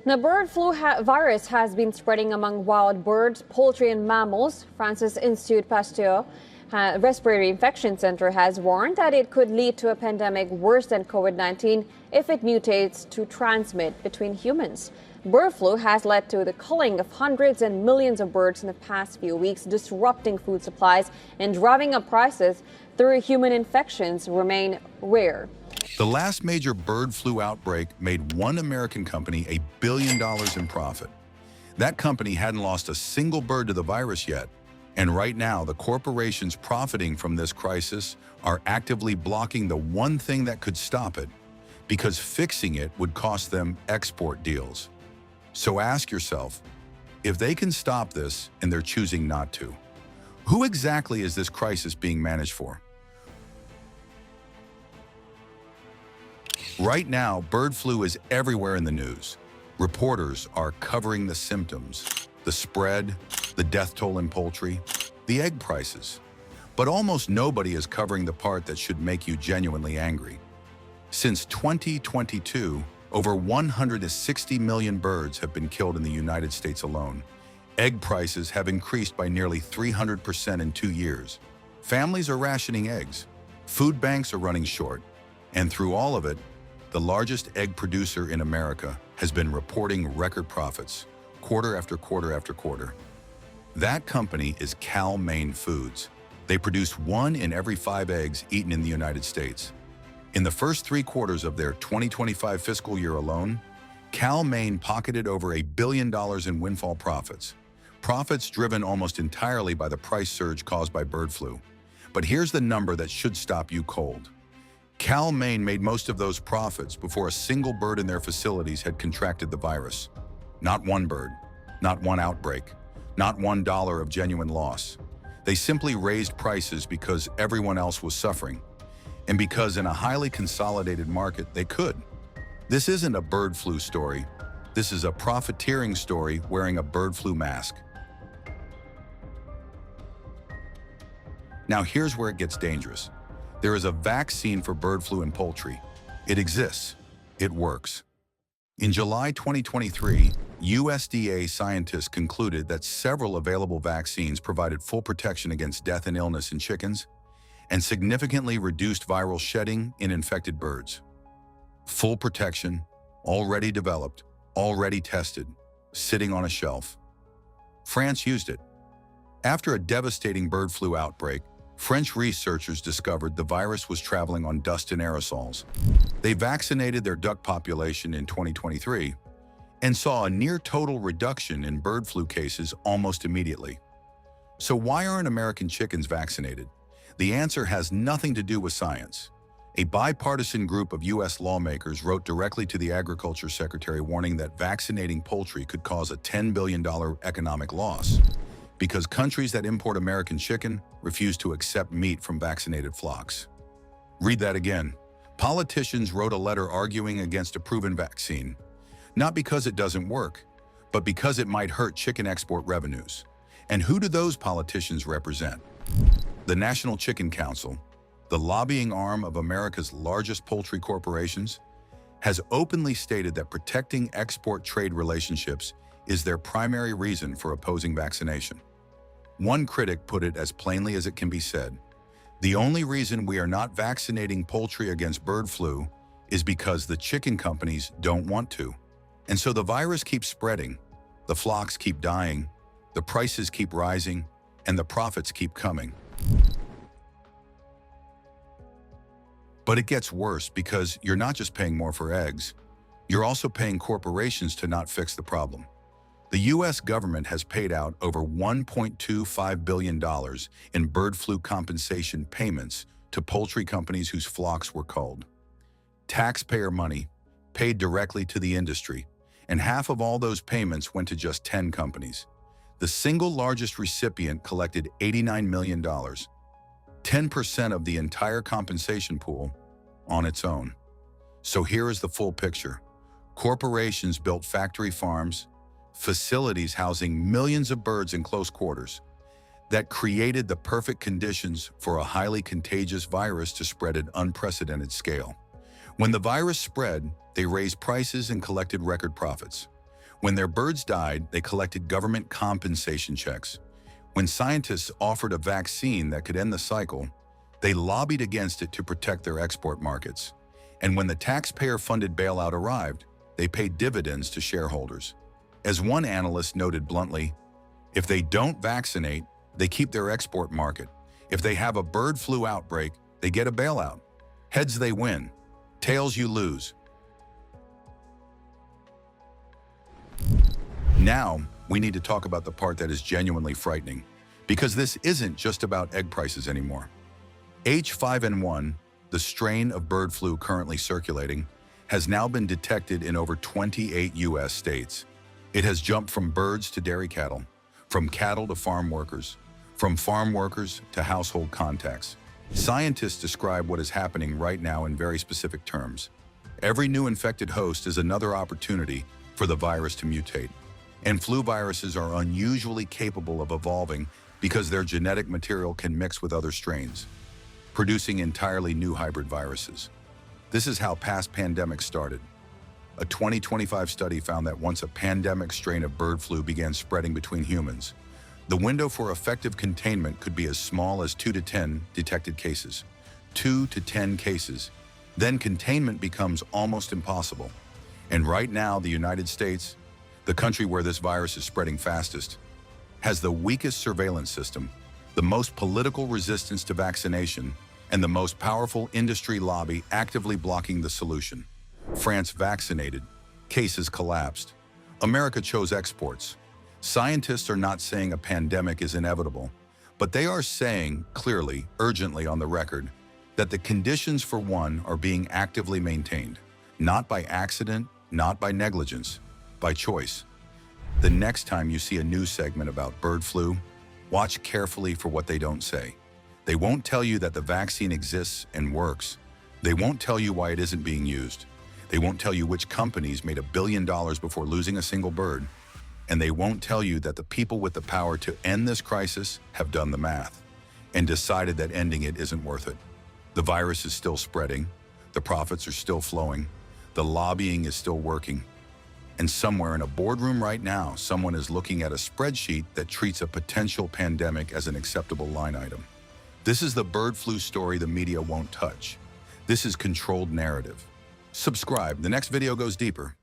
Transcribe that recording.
The bird flu virus has been spreading among wild birds, poultry, and mammals. France's Institut Pasteur Respiratory Infection Center has warned that it could lead to a pandemic worse than COVID-19 if it mutates to transmit between humans. Bird flu has led to the culling of hundreds and millions of birds in the past few weeks, disrupting food supplies and driving up prices. Though human infections remain rare. The last major bird flu outbreak made one American company $1 billion in profit. That company hadn't lost a single bird to the virus yet, and right now the corporations profiting from this crisis are actively blocking the one thing that could stop it, because fixing it would cost them export deals. So ask yourself, if they can stop this and they're choosing not to, who exactly is this crisis being managed for? Right now, bird flu is everywhere in the news. Reporters are covering the symptoms, the spread, the death toll in poultry, the egg prices. But almost nobody is covering the part that should make you genuinely angry. Since 2022, over 160 million birds have been killed in the United States alone. Egg prices have increased by nearly 300% in 2 years. Families are rationing eggs. Food banks are running short. And through all of it, the largest egg producer in America has been reporting record profits, quarter after quarter after quarter. That company is Cal-Maine Foods. They produce 1 in every 5 eggs eaten in the United States. In the first 3 quarters of their 2025 fiscal year alone, Cal-Maine pocketed over $1 billion in windfall profits. Profits driven almost entirely by the price surge caused by bird flu. But here's the number that should stop you cold. Cal-Maine made most of those profits before a single bird in their facilities had contracted the virus. Not one bird, not one outbreak, not $1 of genuine loss. They simply raised prices because everyone else was suffering, and because in a highly consolidated market they could. This isn't a bird flu story. This is a profiteering story wearing a bird flu mask. Now here's where it gets dangerous. There is a vaccine for bird flu in poultry. It exists. It works. In July 2023, USDA scientists concluded that several available vaccines provided full protection against death and illness in chickens and significantly reduced viral shedding in infected birds. Full protection, already developed, already tested, sitting on a shelf. France used it. After a devastating bird flu outbreak, French researchers discovered the virus was traveling on dust and aerosols. They vaccinated their duck population in 2023 and saw a near-total reduction in bird flu cases almost immediately. So why aren't American chickens vaccinated? The answer has nothing to do with science. A bipartisan group of U.S. lawmakers wrote directly to the Agriculture Secretary warning that vaccinating poultry could cause a $10 billion economic loss, because countries that import American chicken refuse to accept meat from vaccinated flocks. Read that again. Politicians wrote a letter arguing against a proven vaccine, not because it doesn't work, but because it might hurt chicken export revenues. And who do those politicians represent? The National Chicken Council, the lobbying arm of America's largest poultry corporations, has openly stated that protecting export trade relationships is their primary reason for opposing vaccination. One critic put it as plainly as it can be said: the only reason we are not vaccinating poultry against bird flu is because the chicken companies don't want to. And so the virus keeps spreading, the flocks keep dying, the prices keep rising, and the profits keep coming. But it gets worse, because you're not just paying more for eggs, you're also paying corporations to not fix the problem. The U.S. government has paid out over $1.25 billion in bird flu compensation payments to poultry companies whose flocks were culled. Taxpayer money paid directly to the industry, and half of all those payments went to just 10 companies. The single largest recipient collected $89 million, 10% of the entire compensation pool, on its own. So here is the full picture. Corporations built factory farms, facilities housing millions of birds in close quarters, that created the perfect conditions for a highly contagious virus to spread at unprecedented scale. When the virus spread, they raised prices and collected record profits. When their birds died, they collected government compensation checks. When scientists offered a vaccine that could end the cycle, they lobbied against it to protect their export markets. And when the taxpayer-funded bailout arrived, they paid dividends to shareholders. As one analyst noted bluntly, if they don't vaccinate, they keep their export market. If they have a bird flu outbreak, they get a bailout. Heads they win, tails you lose. Now, we need to talk about the part that is genuinely frightening, because this isn't just about egg prices anymore. H5N1, the strain of bird flu currently circulating, has now been detected in over 28 U.S. states. It has jumped from birds to dairy cattle, from cattle to farm workers, from farm workers to household contacts. Scientists describe what is happening right now in very specific terms. Every new infected host is another opportunity for the virus to mutate. And flu viruses are unusually capable of evolving because their genetic material can mix with other strains, producing entirely new hybrid viruses. This is how past pandemics started. A 2025 study found that once a pandemic strain of bird flu began spreading between humans, the window for effective containment could be as small as 2 to 10 detected cases. 2 to 10 cases. Then containment becomes almost impossible. And right now, the United States, the country where this virus is spreading fastest, has the weakest surveillance system, the most political resistance to vaccination, and the most powerful industry lobby actively blocking the solution. France vaccinated, cases collapsed. America chose exports. Scientists are not saying a pandemic is inevitable, but they are saying clearly, urgently on the record, that the conditions for one are being actively maintained, not by accident, not by negligence, by choice. The next time you see a news segment about bird flu, watch carefully for what they don't say. They won't tell you that the vaccine exists and works. They won't tell you why it isn't being used. They won't tell you which companies made $1 billion before losing a single bird. And they won't tell you that the people with the power to end this crisis have done the math and decided that ending it isn't worth it. The virus is still spreading. The profits are still flowing. The lobbying is still working. And somewhere in a boardroom right now, someone is looking at a spreadsheet that treats a potential pandemic as an acceptable line item. This is the bird flu story the media won't touch. This is controlled narrative. Subscribe. The next video goes deeper.